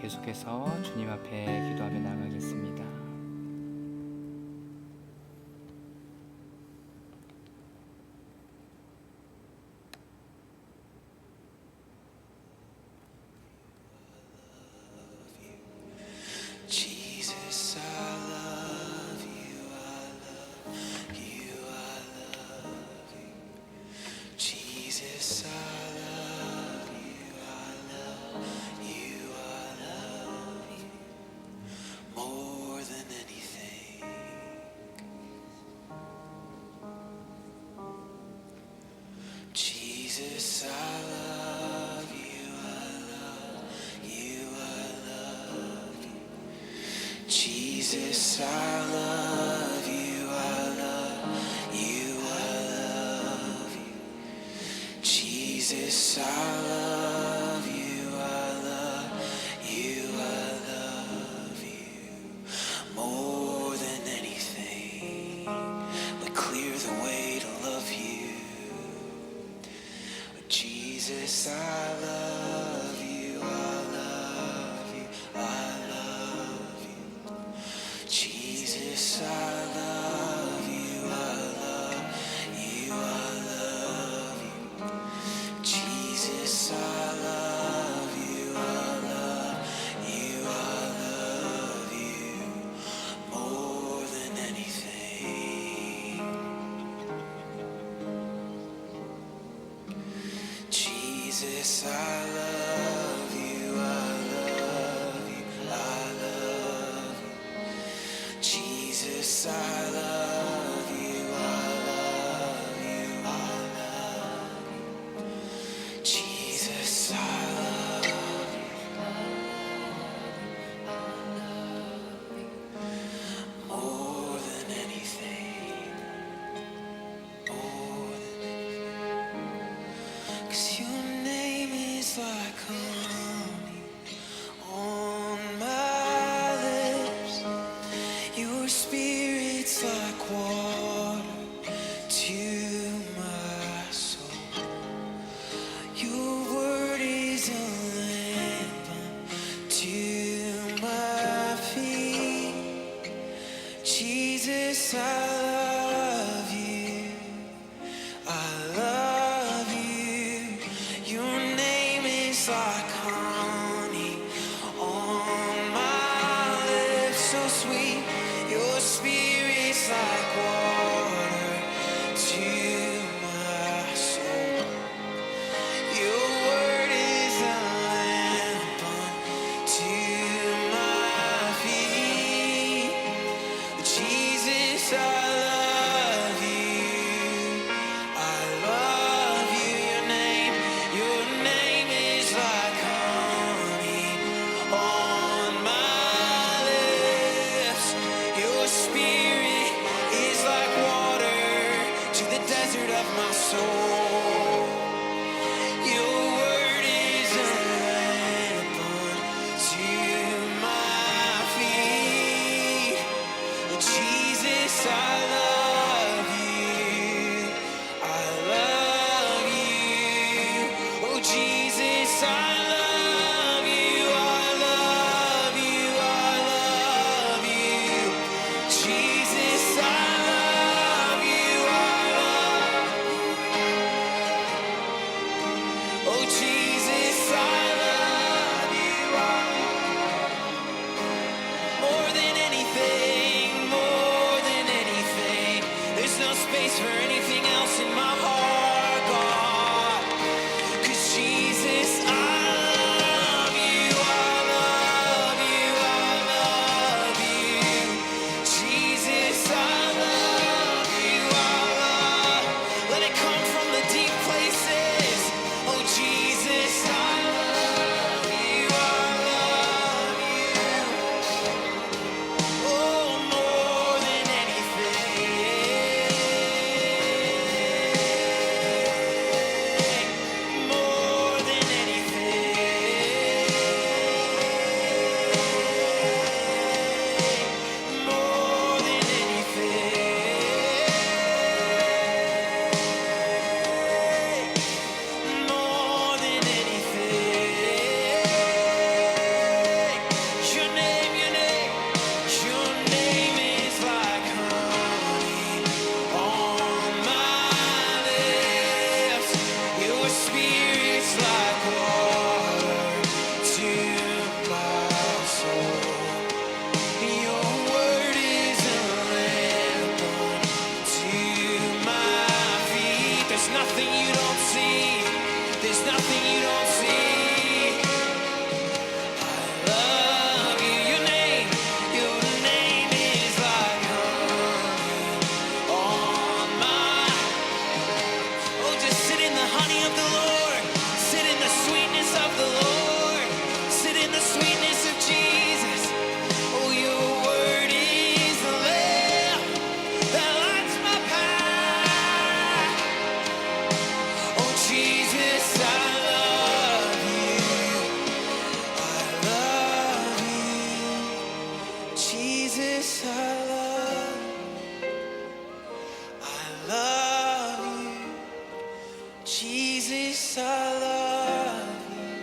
계속해서 주님 앞에 기도하며 나아가겠습니다. Jesus, I love you, I love you, I love you. Jesus, I love you, I love you, I love you. More than anything. Jesus, I love you, I love you, I love you. Jesus, I love you, I love you, I love you. Jesus, I love you, I love you, I love you. More than anything would clear the way to love you. Jesus, I love you, I love you, Jesus, I love you, I love you, I love you. Jesus, I love you, I love you, I love you. Jesus, I love you more than anything, more than, 'cause your name is like honey on my lips. Your spirit's like water to my soul. Your word is a lamp to my feet. Jesus, I love you. I love you. Your name is like honey on my lips, so sweet. Your spirit's like water to my soul. Your word is a lamp unto my feet. Jesus, I love you. I love you. Your name is like honey on my lips. Your spirit is like water to the desert of my soul. Your word is a lamp unto my feet. Jesus, I love you. I love you. Oh, Jesus, I love you. I love you. I love you. Jesus, I love you. I love. Oh, Jesus, I love you. More than anything, more than anything. There's no space for anything else in my heart, God. 'Cause Jesus, I love you, I love you, I love you. Jesus, I love you, I love. Let it come from the deep places. Oh, Jesus, I love you, I love you. Oh, more than anything, more than anything, more than anything, more than anything. Your name, your name. Your name is like honey on my lips. Your spirit's like water to my soul. Your word is a lamp unto my feet. There's nothing you don't see. There's nothing you don't see. Love you. Your name is like honey on my. Oh, just sit in the honey of the Lord. Sit in the sweetness of the Lord. Sit in the sweetness of Jesus. Oh, your word is the lamp that lights my path. Oh, Jesus, I love you. I love you. Jesus, I love you. Jesus, I love you.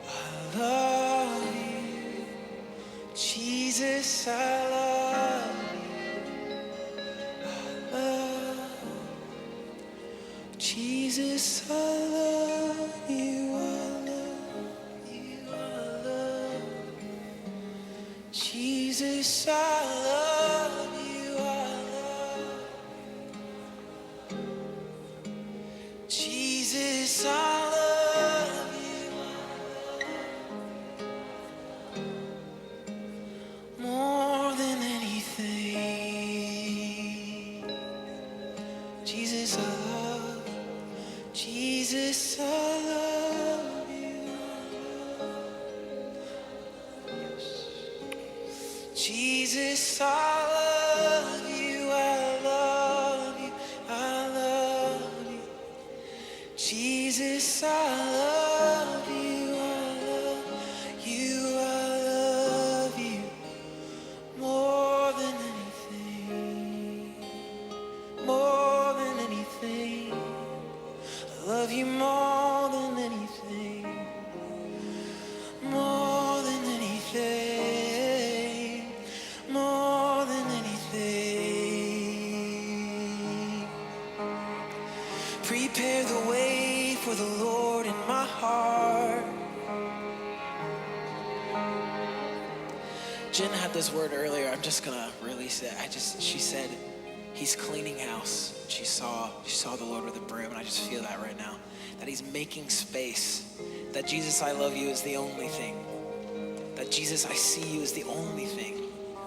I love you. Jesus, I love you. Jesus, I love you. I love you. I love Jesus, I love you. I love Jesus, I love Jesus, I love you. Jesus, I love you, I love you, I love you. Jesus, I love you, I love you, I love you more than anything, more than anything. I love you more than anything, more than anything, more than anything. Prepare the way for the Lord in my heart. Jen had this word earlier. I'm just gonna release it. She said, He's cleaning house. She saw the Lord with a broom, and I just feel that right now. That He's making space. That Jesus, I love you is the only thing. That Jesus, I see you is the only thing.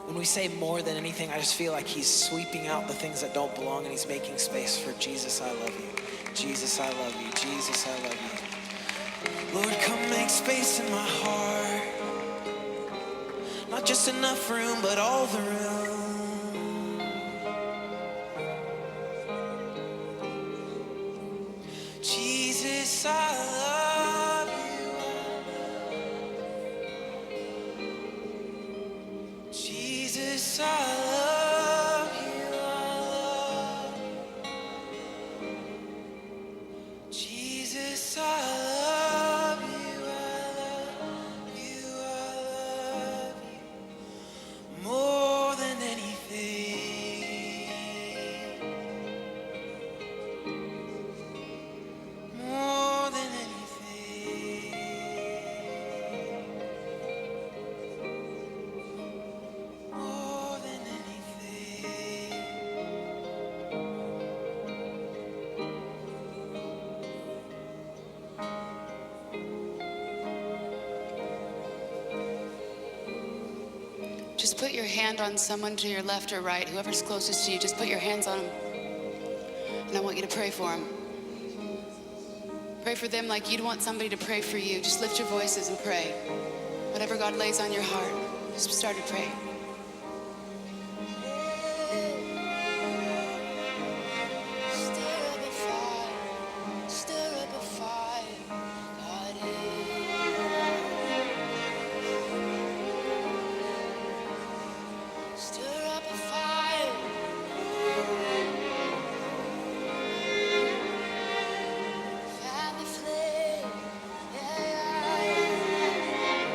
When we say more than anything, I just feel like He's sweeping out the things that don't belong, and He's making space for Jesus, I love you. Jesus, I love you. Jesus, I love you. Lord, come make space in my heart. Not just enough room, but all the room. Jesus, I love you. Jesus, I love you. I love you. Jesus, I love you. I love you. I love you more than anything. More than anything. More than anything. Just put your hand on someone to your left or right, whoever's closest to you, just put your hands on them. And I want you to pray for them. Pray for them like you'd want somebody to pray for you. Just lift your voices and pray. Whatever God lays on your heart, just start to pray. Stir up a fire, God. Stir up a fire. Fan the flame. Yeah, yeah, yeah.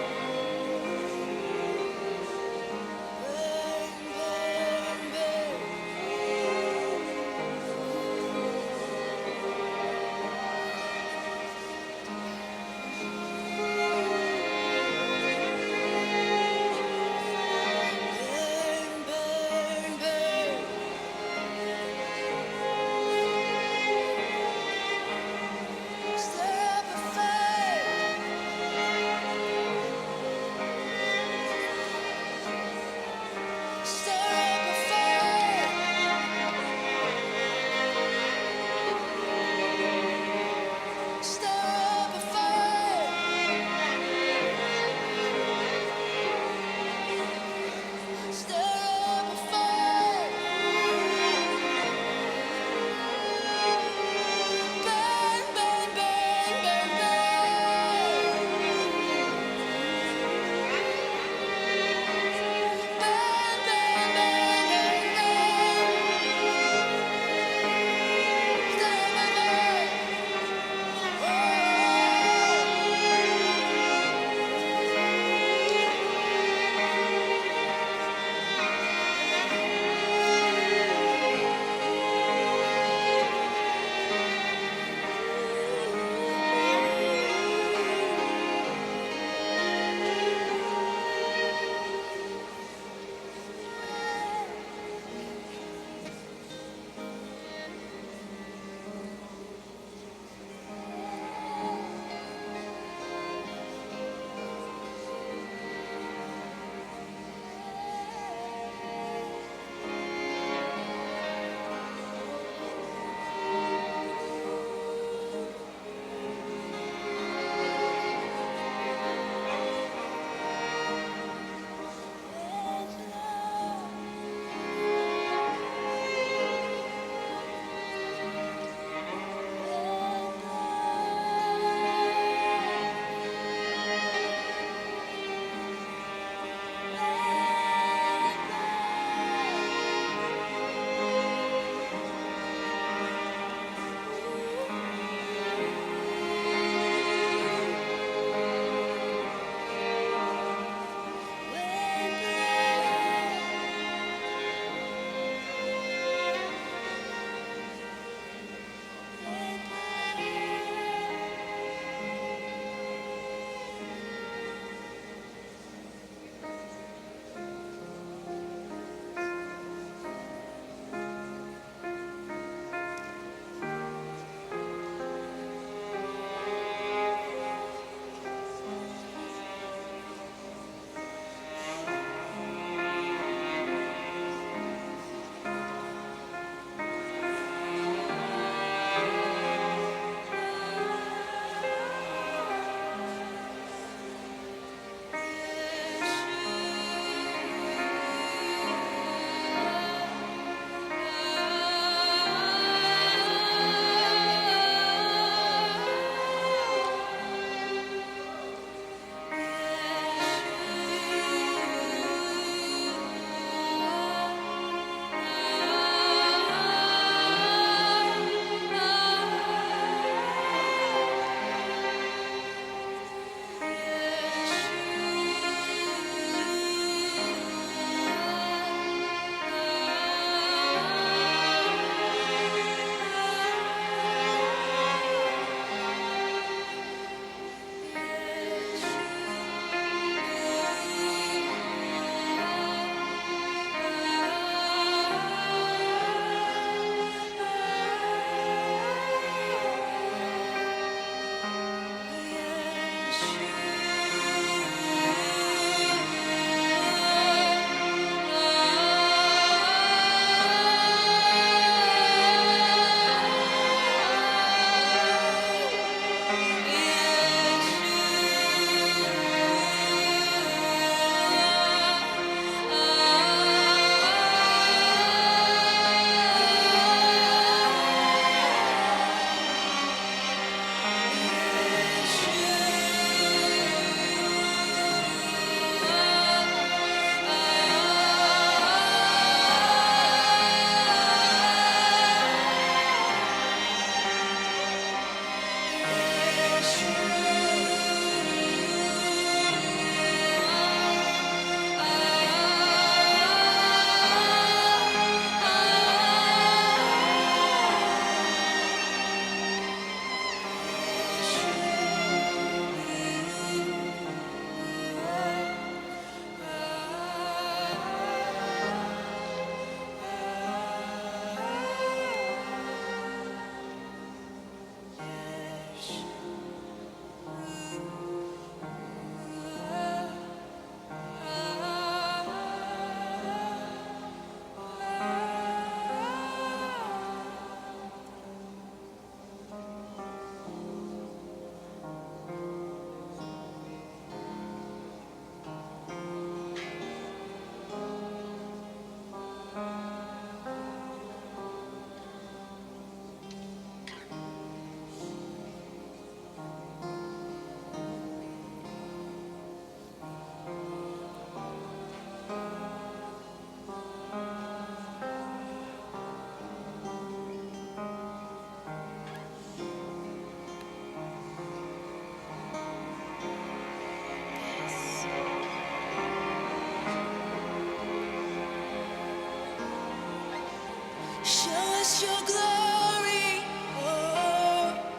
your glory. Oh,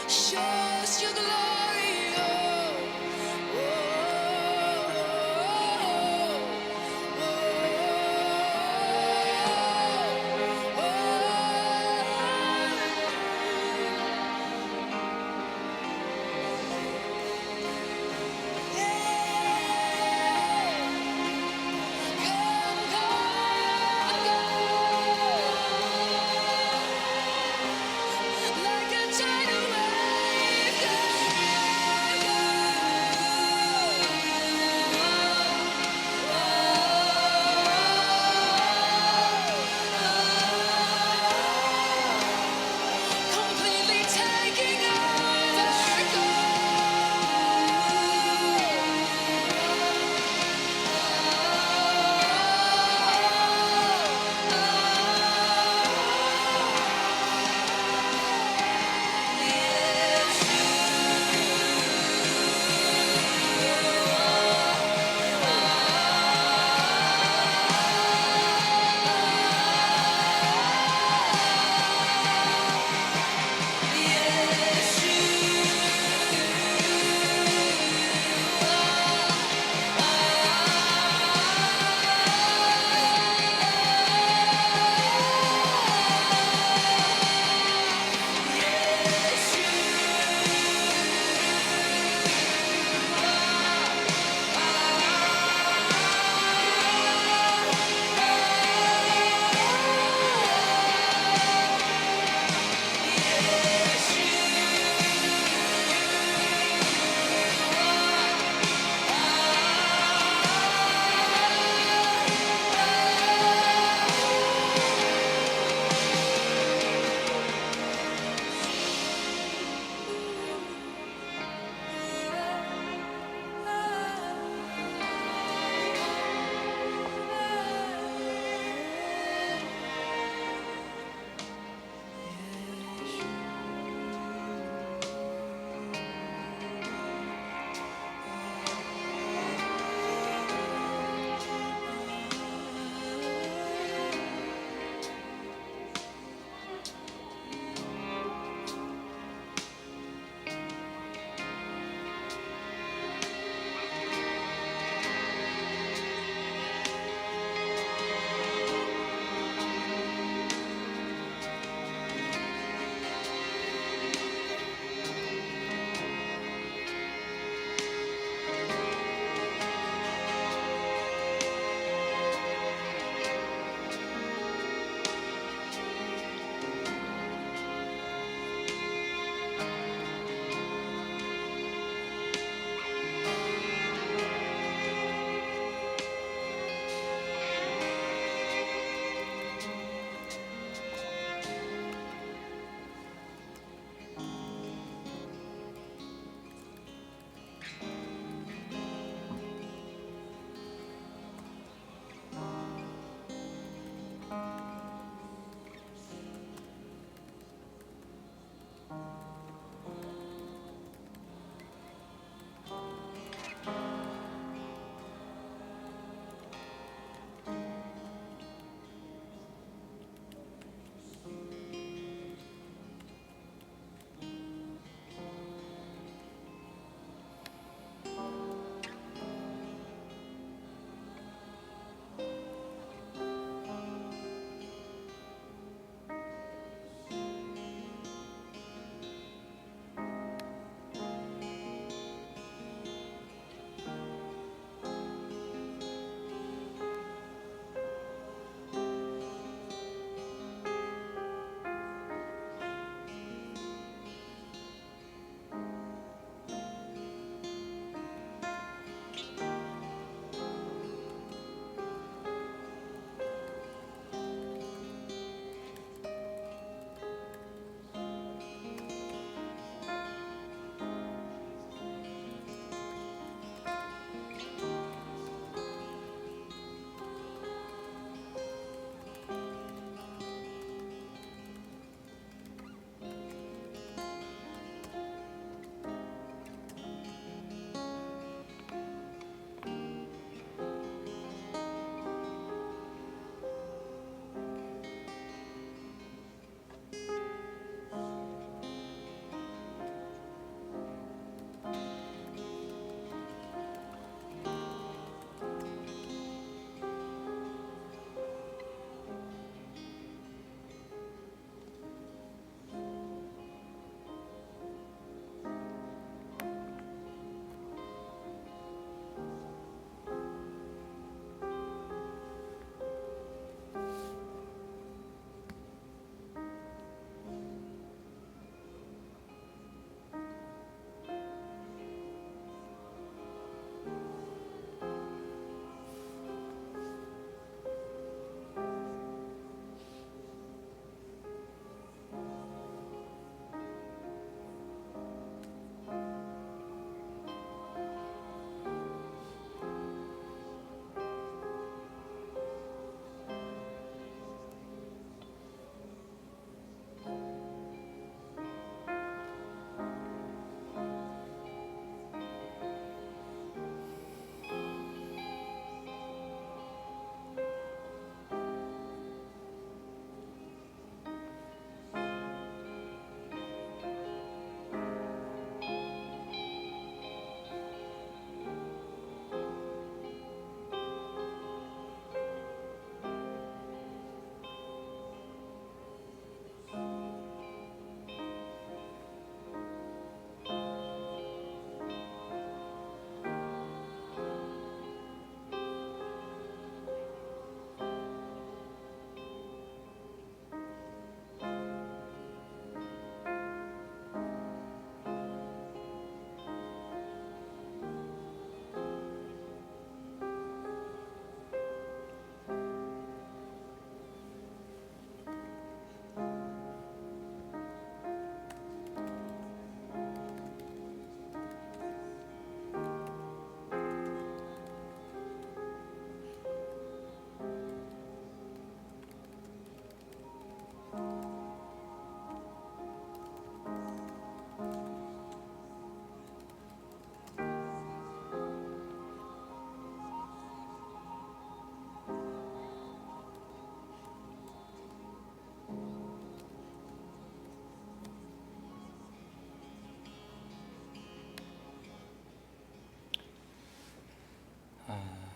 show us your glory.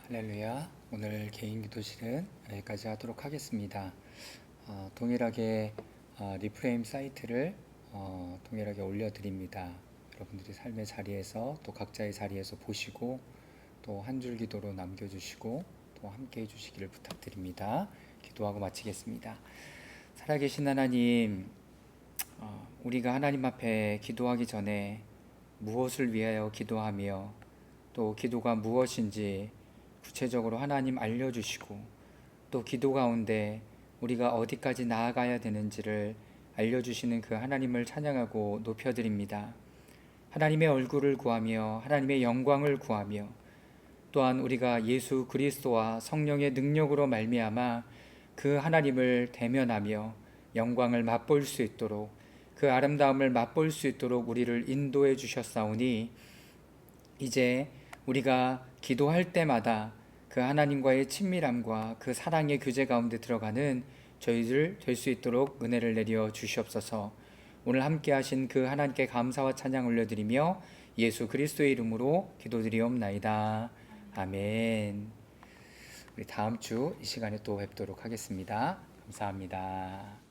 할렐루야. 오늘 개인 기도실은 여기까지 하도록 하겠습니다. 동일하게 리프레임 사이트를 동일하게 올려드립니다. 여러분들이 삶의 자리에서 또 각자의 자리에서 보시고 또 한 줄 기도로 남겨주시고 또 함께 해주시기를 부탁드립니다. 기도하고 마치겠습니다. 살아계신 하나님, 우리가 하나님 앞에 기도하기 전에 무엇을 위하여 기도하며 또 기도가 무엇인지 구체적으로 하나님 알려주시고 또 기도 가운데 우리가 어디까지 나아가야 되는지를 알려주시는 그 하나님을 찬양하고 높여드립니다. 하나님의 얼굴을 구하며 하나님의 영광을 구하며 또한 우리가 예수 그리스도와 성령의 능력으로 말미암아 그 하나님을 대면하며 영광을 맛볼 수 있도록 그 아름다움을 맛볼 수 있도록 우리를 인도해 주셨사오니 이제 우리가 기도할 때마다 그 하나님과의 친밀함과 그 사랑의 교제 가운데 들어가는 저희들 될 수 있도록 은혜를 내려 주시옵소서. 오늘 함께 하신 그 하나님께 감사와 찬양 올려드리며 예수 그리스도의 이름으로 기도드리옵나이다. 아멘. 우리 다음 주 이 시간에 또 뵙도록 하겠습니다. 감사합니다.